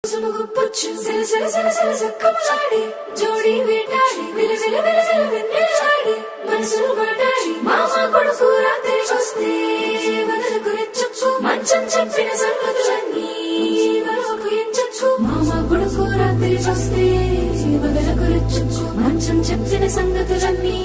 పుచ్చు సిల సిల సిల సిల సక్కమలాడి జోడి వేటాడి విల విల విల విల వెన్నెలాడి మనసును మాటాడి మామ కొడుకు రాత్రికొస్తే వదలకు రెచ్చొచ్చు మంచం చెప్పిన సంగతులన్నీ వరకు ఎంచొచ్చు మామ కొడుకు రాత్రికొస్తే వదలకు రెచ్చొచ్చు మంచం చెప్పిన సంగతులన్నీ